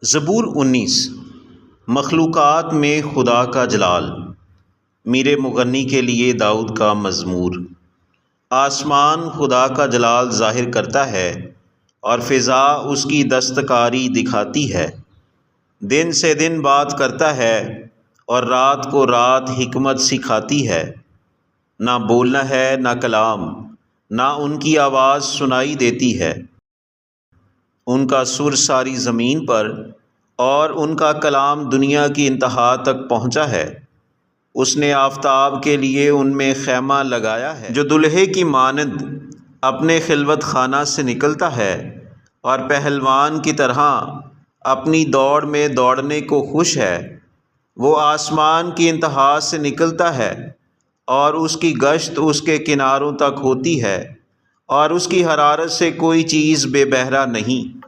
زبور 19 مخلوقات میں خدا کا جلال۔ میر مغنی کے لیے داؤد کا مزمور۔ آسمان خدا کا جلال ظاہر کرتا ہے اور فضا اس کی دستکاری دکھاتی ہے۔ دن سے دن بات کرتا ہے اور رات کو رات حکمت سکھاتی ہے۔ نہ بولنا ہے نہ کلام، نہ ان کی آواز سنائی دیتی ہے۔ ان کا سر ساری زمین پر اور ان کا کلام دنیا کی انتہا تک پہنچا ہے۔ اس نے آفتاب کے لیے ان میں خیمہ لگایا ہے، جو دلہے کی مانند اپنے خلوت خانہ سے نکلتا ہے اور پہلوان کی طرح اپنی دوڑ میں دوڑنے کو خوش ہے۔ وہ آسمان کی انتہا سے نکلتا ہے اور اس کی گشت اس کے کناروں تک ہوتی ہے، اور اس کی حرارت سے کوئی چیز بے بہرا نہیں۔